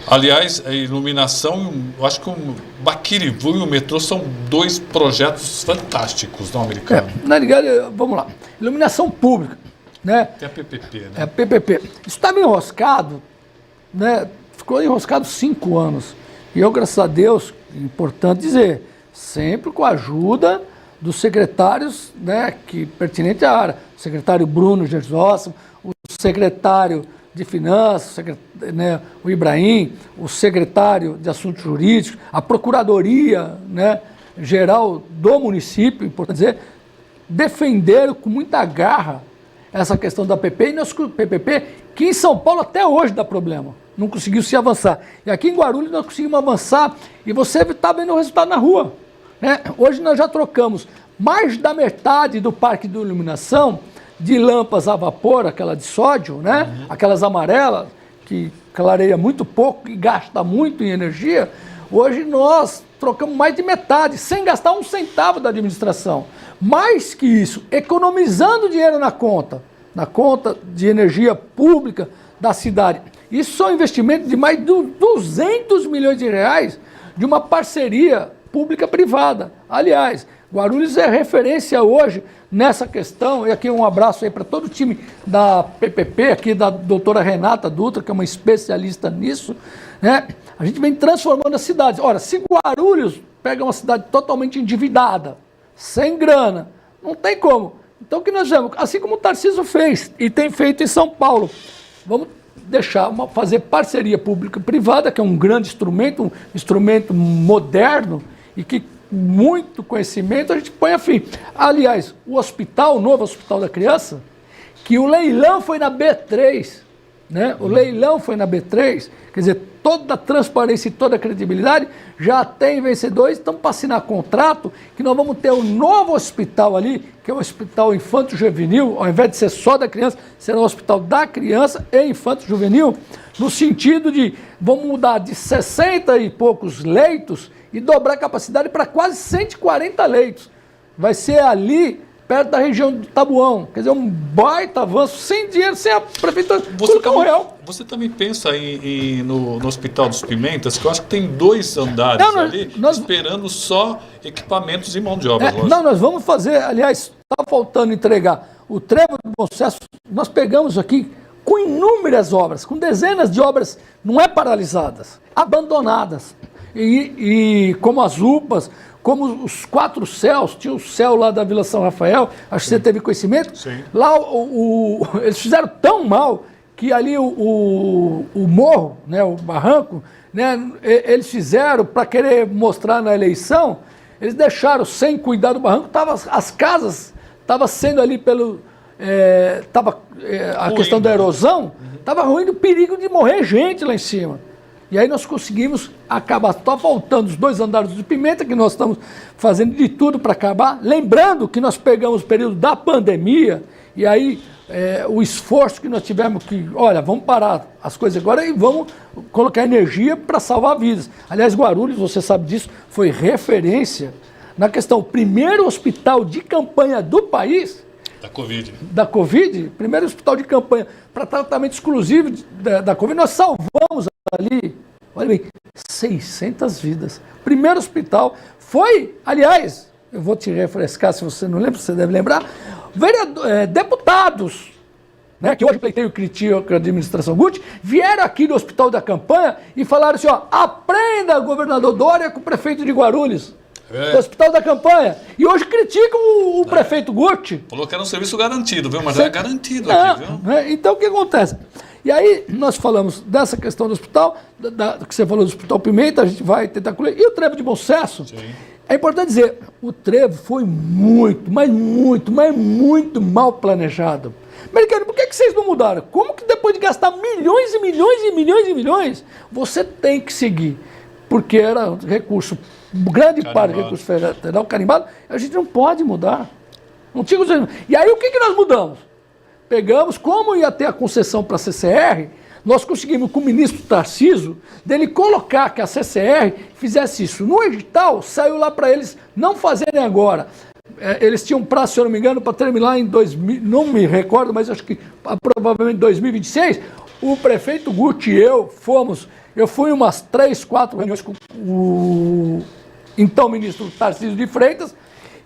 Aliás, a iluminação, eu acho que o Baquirivu e o metrô são dois projetos fantásticos, não, Americano? Na verdade, vamos lá. Iluminação pública, né? Tem a PPP, né? É a PPP. Isso estava enroscado, né? Ficou enroscado 5 anos. E eu, graças a Deus, importante dizer, sempre com a ajuda dos secretários, né, que pertinente à área. O secretário Bruno Gersóssimo, o secretário de Finanças, né, o Ibrahim, o secretário de Assuntos Jurídicos, a Procuradoria, né, Geral do município, importante dizer, defenderam com muita garra essa questão da PPP, que em São Paulo até hoje dá problema. Não conseguiu se avançar. E aqui em Guarulhos nós conseguimos avançar e você está vendo o resultado na rua, né? Hoje nós já trocamos mais da metade do parque de iluminação de lâmpadas a vapor, aquela de sódio, né? Aquelas amarelas, que clareia muito pouco e gasta muito em energia. Hoje nós trocamos mais de metade, sem gastar um centavo da administração. Mais que isso, economizando dinheiro na conta de energia pública da cidade. Isso são investimentos de mais de 200 milhões de reais de uma parceria pública-privada. Aliás, Guarulhos é referência hoje nessa questão, e aqui um abraço aí para todo o time da PPP, aqui da doutora Renata Dutra, que é uma especialista nisso, né? A gente vem transformando as cidades. Ora, se Guarulhos pega uma cidade totalmente endividada, sem grana, não tem como. Então o que nós vamos? Assim como o Tarcísio fez e tem feito em São Paulo, vamos fazer parceria pública-privada, que é um grande instrumento, um instrumento moderno e que muito conhecimento a gente põe a fim. Aliás, o novo Hospital da Criança, que o leilão foi na B3, né? O leilão foi na B3, quer dizer, toda a transparência e toda a credibilidade, já tem vencedores, estamos para assinar contrato, que nós vamos ter um novo hospital ali, que é o Hospital Infanto-Juvenil, ao invés de ser só da criança, será um hospital da criança e infanto-juvenil, no sentido de, vamos mudar de 60 e poucos leitos e dobrar a capacidade para quase 140 leitos. Vai ser ali, perto da região do Tabuão. Quer dizer, um baita avanço, sem dinheiro, sem a prefeitura. Você também pensa no Hospital dos Pimentas, que eu acho que tem 2 andares ali, esperando só equipamentos e mão de obra. Não, nós vamos fazer, aliás, está faltando entregar o Trevo do Bom Sucesso. Nós pegamos aqui com inúmeras obras, com dezenas de obras, não é paralisadas, abandonadas. E como as UPAs, como os 4 céus, tinha o céu lá da Vila São Rafael, acho que você teve conhecimento. Sim. Lá eles fizeram tão mal que ali o morro, né, o barranco, né, eles fizeram para querer mostrar na eleição, eles deixaram sem cuidar do barranco, as casas estavam sendo ali a questão da erosão, estava ruindo o perigo de morrer gente lá em cima. E aí nós conseguimos acabar, está faltando os 2 andares de Pimenta, que nós estamos fazendo de tudo para acabar. Lembrando que nós pegamos o período da pandemia, e aí o esforço que nós tivemos que, olha, vamos parar as coisas agora e vamos colocar energia para salvar vidas. Aliás, Guarulhos, você sabe disso, foi referência na questão, o primeiro hospital de campanha do país, da Covid, primeiro hospital de campanha para tratamento exclusivo da Covid, nós salvamos ali, olha bem, 600 vidas. Primeiro hospital foi, aliás, eu vou te refrescar se você não lembra, você deve lembrar, deputados, né, que hoje pleiteiam e criticam a administração Guti, vieram aqui no hospital da campanha e falaram assim, ó, aprenda, governador Dória, com o prefeito de Guarulhos. Do hospital da campanha. E hoje criticam o prefeito Guti. Falou que era um serviço garantido, viu? Mas é garantido aqui, viu? Então o que acontece? E aí nós falamos dessa questão do hospital, que você falou do Hospital Pimenta, a gente vai tentar colher. E o Trevo de Bom Sucesso? Sim. É importante dizer, o Trevo foi muito mal planejado. Americano, por que vocês não mudaram? Como que depois de gastar milhões e milhões e milhões e milhões, você tem que seguir? Porque era recurso, grande parte do recurso federal carimbado, a gente não pode mudar. Não tinha. E aí o que nós mudamos? Pegamos, como ia ter a concessão para a CCR, nós conseguimos com o ministro Tarcísio, dele colocar que a CCR fizesse isso. No edital, saiu lá para eles não fazerem agora. Eles tinham prazo, se eu não me engano, para terminar em 2000, não me recordo, mas acho que provavelmente 2026. O prefeito Guti e eu fui umas 3, 4 reuniões com o então ministro Tarcísio de Freitas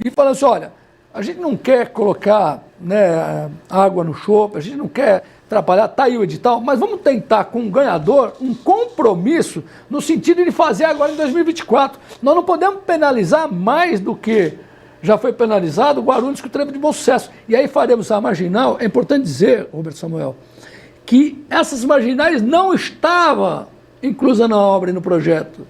e falando assim, olha, a gente não quer colocar, né, água no chope, a gente não quer atrapalhar, tá aí o edital, mas vamos tentar com o ganhador um compromisso no sentido de fazer agora em 2024. Nós não podemos penalizar mais do que já foi penalizado o Guarulhos com o Trevo de Bom Sucesso. E aí faremos a marginal. É importante dizer, Roberto Samuel, que essas marginais não estavam inclusas na obra e no projeto.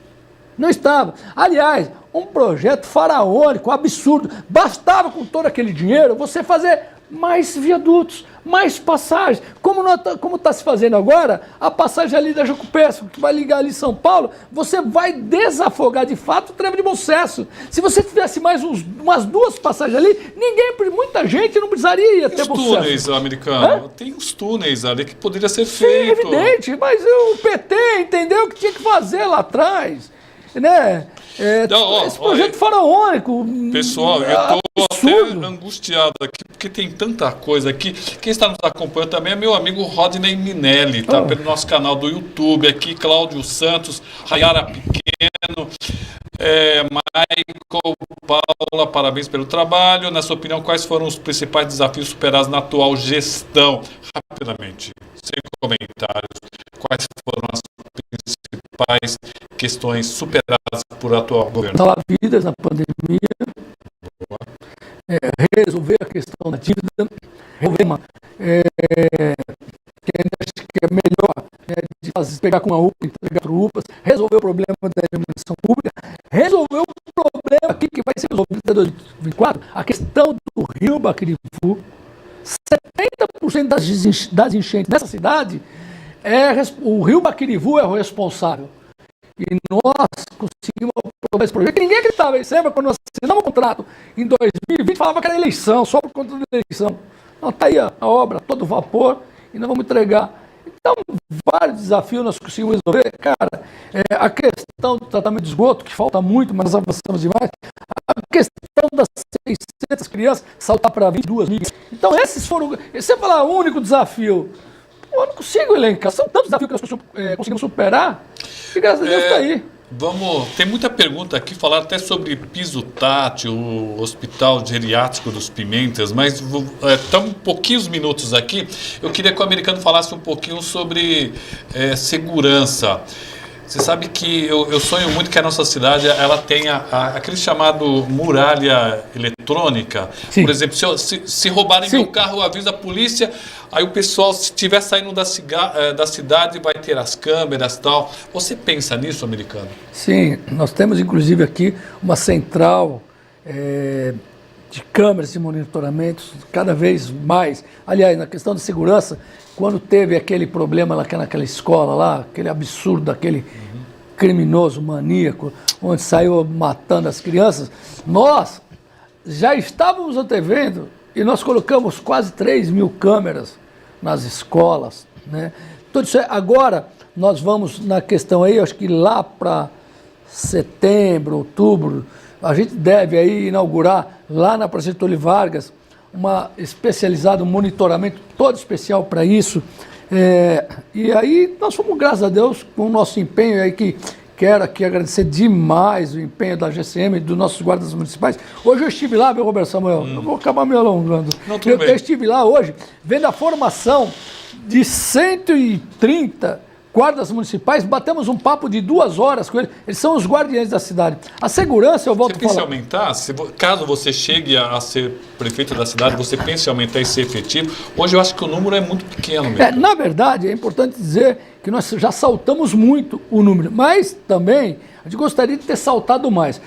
Não estava. Aliás, um projeto faraônico, absurdo. Bastava com todo aquele dinheiro você fazer mais viadutos, mais passagens. Como está se fazendo agora, a passagem ali da Jacupesco, que vai ligar ali São Paulo, você vai desafogar de fato o Trevo de Bom Sucesso. Se você tivesse mais umas 2 passagens ali, muita gente não precisaria ter Bom Sucesso. Os túneis, americano, tem os túneis ali que poderia ser feito. Sim, evidente, mas o PT entendeu que tinha que fazer lá atrás, né? Esse projeto faraônico. Pessoal, eu estou até angustiado aqui, porque tem tanta coisa aqui. Quem está nos acompanhando também é meu amigo Rodney Minelli, tá? Pelo nosso canal do YouTube aqui, Cláudio Santos, Rayara Pequeno, Michael, Paula, parabéns pelo trabalho. Na sua opinião, quais foram os principais desafios superados na atual gestão? Rapidamente, sem comentários, quais foram as principais questões superadas por atual governo? Salvar vidas na pandemia, resolver a questão da dívida, resolver que é melhor, de pegar com a UPA, entregar para o UPAs, resolver o problema da iluminação pública, resolver o problema aqui que vai ser resolvido até 2024, a questão do rio Baquirivu. 70% das enchentes nessa cidade, o rio Baquirivu é o responsável. E nós conseguimos aprovar esse projeto. Ninguém acreditava. Você lembra quando nós assinamos o contrato em 2020, falava que era eleição, só por conta da eleição. Não, está aí a obra, todo vapor, e nós vamos entregar. Então, vários desafios nós conseguimos resolver. Cara, a questão do tratamento de esgoto, que falta muito, mas nós avançamos demais. A questão das 600 crianças saltar para 22 mil. Então, esses foram... Você falar o único desafio... Eu não consigo elencar. São tantos desafios que nós conseguimos superar. E graças a Deus está aí. Tem muita pergunta aqui, falar até sobre piso tátil, o Hospital Geriátrico dos Pimentas, mas estamos pouquinhos minutos aqui. Eu queria que o americano falasse um pouquinho sobre segurança. Você sabe que eu sonho muito que a nossa cidade ela tenha aquele chamado muralha eletrônica. Sim. Por exemplo, se roubarem meu carro, eu aviso a polícia, aí o pessoal, se estiver saindo da cidade, vai ter as câmeras e tal. Você pensa nisso, americano? Sim, nós temos inclusive aqui uma central de câmeras de monitoramento cada vez mais. Aliás, na questão de segurança, quando teve aquele problema naquela escola lá, aquele absurdo daquele criminoso maníaco, onde saiu matando as crianças, nós já estávamos antevendo e nós colocamos quase 3 mil câmeras nas escolas, né? Tudo isso agora nós vamos na questão aí, acho que lá para setembro, outubro, a gente deve aí inaugurar lá na Praça Getúlio Vargas uma especializada, um monitoramento todo especial para isso. E aí nós fomos, graças a Deus, com o nosso empenho aí, que quero aqui agradecer demais o empenho da GCM e dos nossos guardas municipais. Hoje eu estive lá, meu Roberto Samuel, eu vou acabar me alongando. Eu estive lá hoje, vendo a formação de 130 guardas municipais, batemos um papo de 2 horas com eles. Eles são os guardiães da cidade. A segurança, eu volto a falar. Você pensa em aumentar? Caso você chegue a ser prefeito da cidade, você pensa em aumentar e ser efetivo? Hoje eu acho que o número é muito pequeno mesmo. Na verdade, é importante dizer que nós já saltamos muito o número, mas também a gente gostaria de ter saltado mais.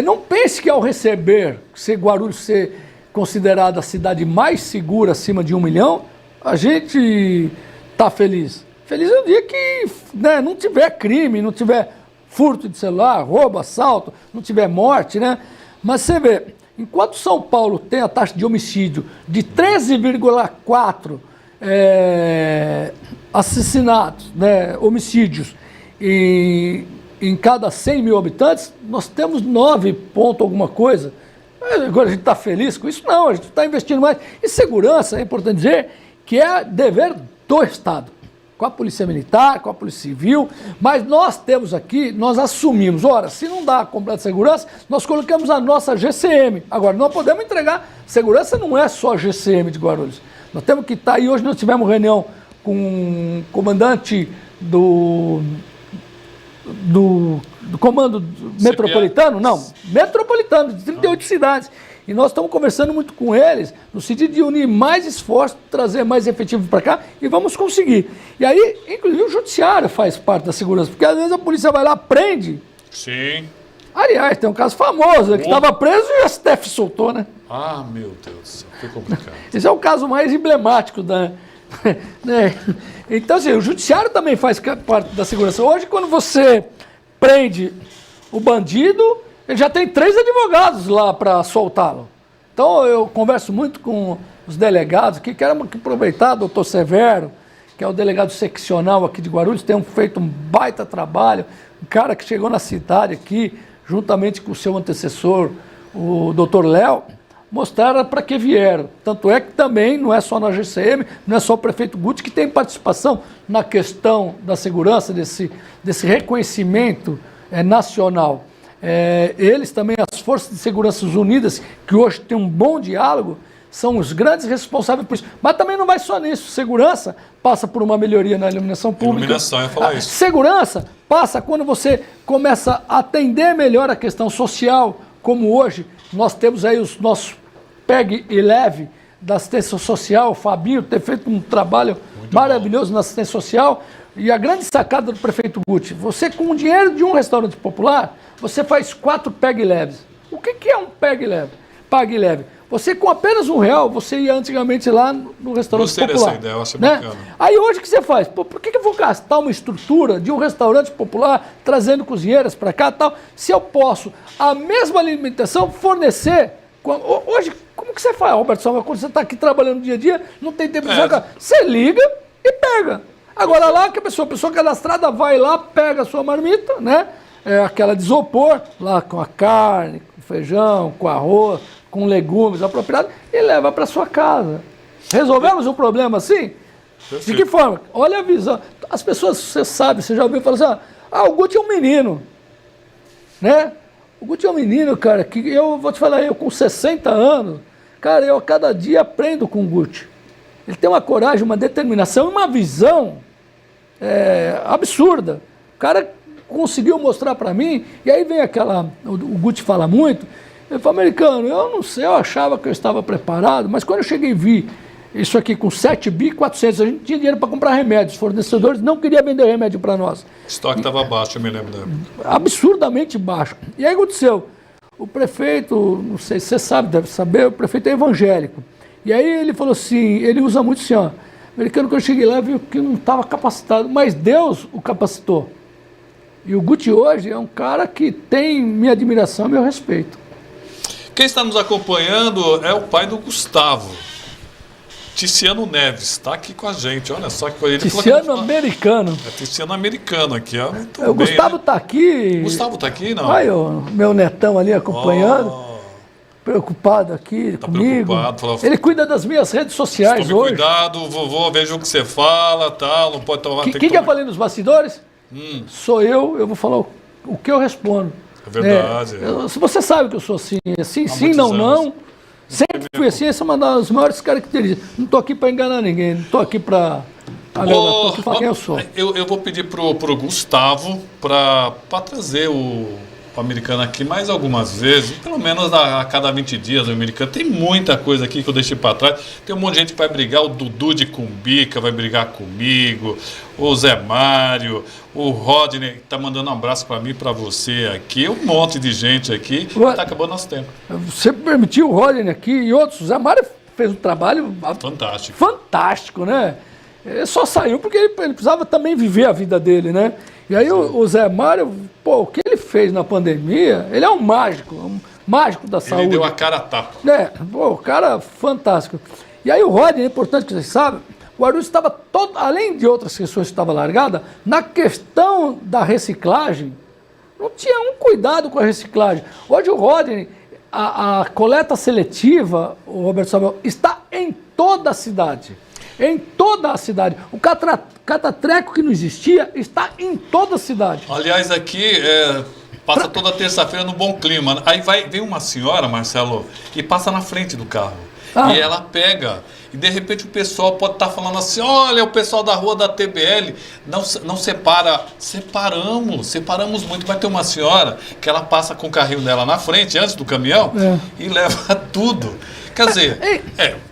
Não pense que ao receber, se Guarulhos ser considerada a cidade mais segura acima de 1 milhão, a gente está feliz. Feliz é o dia que não tiver crime, não tiver furto de celular, roubo, assalto, não tiver morte, né? Mas você vê, enquanto São Paulo tem a taxa de homicídio de 13,4 assassinatos, né, homicídios em cada 100 mil habitantes, nós temos 9 ponto alguma coisa. Agora a gente está feliz com isso? Não, a gente está investindo mais. E segurança, é importante dizer, que é dever do Estado, com a Polícia Militar, com a Polícia Civil, mas nós temos aqui, nós assumimos, ora, se não dá completa segurança, nós colocamos a nossa GCM. Agora, não podemos entregar, segurança não é só GCM de Guarulhos. Nós temos que estar, e hoje nós tivemos reunião com o comandante do comando metropolitano, metropolitano, de 38 cidades. E nós estamos conversando muito com eles, no sentido de unir mais esforços, trazer mais efetivo para cá, e vamos conseguir. E aí, inclusive, o judiciário faz parte da segurança, porque às vezes a polícia vai lá, prende. Sim. Aliás, tem um caso famoso, que estava preso e o STF soltou, né? Ah, meu Deus do céu, que complicado. Esse é o caso mais emblemático da... né? Então, assim, o judiciário também faz parte da segurança. Hoje, quando você prende o bandido, ele já tem 3 advogados lá para soltá-lo. Então, eu converso muito com os delegados aqui, quero aproveitar, doutor Severo, que é o delegado seccional aqui de Guarulhos, tem feito um baita trabalho, um cara que chegou na cidade aqui, juntamente com o seu antecessor, o doutor Léo, mostraram para que vieram. Tanto é que também não é só na GCM, não é só o prefeito Guti que tem participação na questão da segurança, desse reconhecimento nacional. Eles também, as Forças de Segurança Unidas, que hoje tem um bom diálogo, são os grandes responsáveis por isso. Mas também não vai só nisso. Segurança passa por uma melhoria na iluminação pública. Iluminação, eu ia falar isso. Segurança passa quando você começa a atender melhor a questão social, como hoje nós temos aí os nossos PEG e LEVE da assistência social. O Fabinho tem feito um trabalho muito maravilhoso bom na assistência social. E a grande sacada do prefeito Guti, você com o dinheiro de um restaurante popular, você faz 4 PEG leves. O que é um PEG leve? PAG leve. Você com apenas R$1, você ia antigamente lá no restaurante popular. Essa ideia, eu acho bacana. Aí hoje o que você faz? Pô, por que eu vou gastar uma estrutura de um restaurante popular, trazendo cozinheiras para cá e tal, se eu posso a mesma alimentação fornecer? Hoje, como que você faz, Roberto Salva, quando você está aqui trabalhando dia a dia, não tem tempo de jogar? Você liga e pega. Agora lá que a pessoa cadastrada vai lá, pega a sua marmita, né? Aquela de isopor, lá com a carne, com feijão, com arroz, com legumes apropriados, e leva para sua casa. Resolvemos o problema assim? Perfeito. De que forma? Olha a visão. As pessoas, você sabe, você já ouviu falar assim, o Guti é um menino, né? O Guti é um menino, cara, que eu vou te falar, eu com 60 anos, cara, eu a cada dia aprendo com o Guti. Ele tem uma coragem, uma determinação e uma visão absurda. O cara conseguiu mostrar para mim, e aí vem o Guti fala muito, ele fala, americano, eu não sei, eu achava que eu estava preparado, mas quando eu cheguei e vi isso aqui com 7.400.000, a gente tinha dinheiro para comprar remédios, os fornecedores não queriam vender remédio para nós. O estoque estava baixo, eu me lembro. Absurdamente baixo. E aí aconteceu, o prefeito, não sei se você sabe, deve saber, o prefeito é evangélico. E aí ele falou assim, ele usa muito assim, americano, quando eu cheguei lá, viu que não estava capacitado, mas Deus o capacitou. E o Guti hoje é um cara que tem minha admiração e meu respeito. Quem está nos acompanhando é o pai do Gustavo, Ticiano Neves, está aqui com a gente, olha só que coisa. Ticiano americano. Ticiano americano aqui, ó. Muito o bem, Gustavo está aqui. Gustavo está aqui, não? Olha o meu netão ali acompanhando. Preocupado aqui comigo. Preocupado, ele cuida das minhas redes sociais tome hoje. Cuidado, vovô, veja o que você fala, tal, não pode tomar... Quem que eu falei nos bastidores? Sou eu vou falar o que eu respondo. É verdade. Se você sabe que eu sou assim, sim, não. Sempre fui assim, essa é uma das maiores características. Não estou aqui para enganar ninguém, não estou aqui para... Estou aqui para quem eu sou. Eu vou pedir pro Gustavo para trazer o americano aqui mais algumas vezes, pelo menos a cada 20 dias o americano. Tem muita coisa aqui que eu deixei para trás. Tem um monte de gente que vai brigar, o Dudu de Cumbica vai brigar comigo, o Zé Mário, o Rodney está mandando um abraço para mim e para você aqui, um monte de gente aqui. Está acabando nosso tempo. Você permitiu o Rodney aqui e outros. O Zé Mário fez um trabalho fantástico, né? Ele só saiu porque ele precisava também viver a vida dele, né? E aí o Zé Mário, o que ele fez na pandemia, ele é um mágico da saúde. Ele deu a cara a tapa. O cara fantástico. E aí o Rodney, é importante que vocês saibam, Guarulhos estava, além de outras questões que estava largada, na questão da reciclagem, não tinha um cuidado com a reciclagem. Hoje o Rodney, a coleta seletiva, o Roberto Samuel, está em toda a cidade. Em toda a cidade. O catatreco que não existia está em toda a cidade. Aliás, aqui passa toda terça-feira no Bom Clima. Aí vem uma senhora, Marcelo, e passa na frente do carro. E ela pega. E de repente o pessoal pode estar falando assim, olha, o pessoal da rua da TBL não separa. Separamos muito. Vai ter uma senhora que ela passa com o carrinho dela na frente, antes do caminhão, e leva tudo. Quer dizer,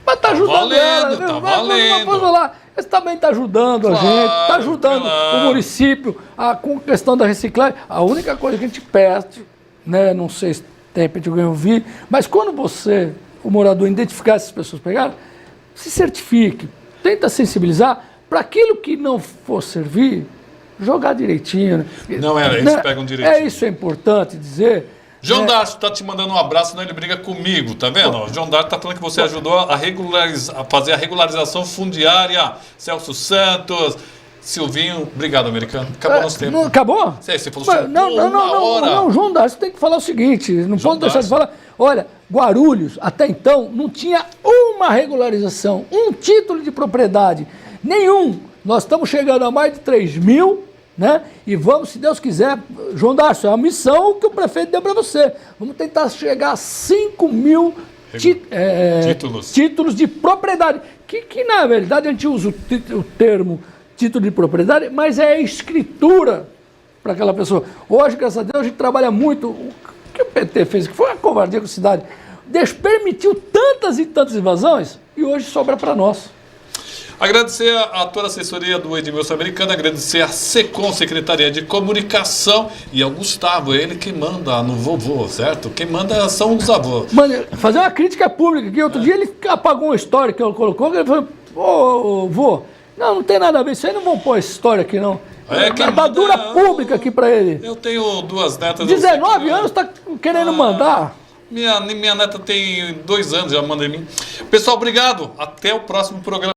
mas está ajudando valendo, ela. Tá valendo. Vamos lá. Esse também está ajudando a gente, está ajudando o município com a questão da reciclagem. A única coisa que a gente perde, né, não sei se de repente alguém ouvir, mas quando você, o morador, identificar essas pessoas pegaram, se certifique, tenta sensibilizar para aquilo que não for servir, jogar direitinho. Né? Não, eles pegam direitinho. Isso é importante dizer. João Darcio está te mandando um abraço, senão ele briga comigo, tá vendo? O João Darcio está falando que você ajudou a fazer a regularização fundiária. Celso Santos, Silvinho, obrigado, americano. Acabou nosso tempo. Não, acabou? Você falou não, João Darcio tem que falar o seguinte, não posso deixar de falar. Olha, Guarulhos, até então, não tinha uma regularização, um título de propriedade, nenhum. Nós estamos chegando a mais de 3 mil, né? E vamos, se Deus quiser, João Darcio, é uma missão que o prefeito deu para você. Vamos tentar chegar a 5 mil títulos de propriedade. Que na verdade a gente usa o termo título de propriedade, mas é a escritura para aquela pessoa. Hoje, graças a Deus, a gente trabalha muito. O que o PT fez, que foi uma covardia com a cidade, permitiu tantas e tantas invasões e hoje sobra para nós. Agradecer a toda a assessoria do Edmilson Americano, agradecer a SECOM, Secretaria de Comunicação, e ao Gustavo, ele que manda no vovô, certo? Quem manda são os avós. Mano, fazer uma crítica pública aqui, outro dia ele apagou uma história que ele colocou, ele falou, vô, não tem nada a ver, isso aí não vão pôr essa história aqui não. Dura pública aqui pra ele. Eu tenho 2 netas. 19 anos, tá querendo mandar. Minha neta tem 2 anos, já manda em mim. Pessoal, obrigado. Até o próximo programa.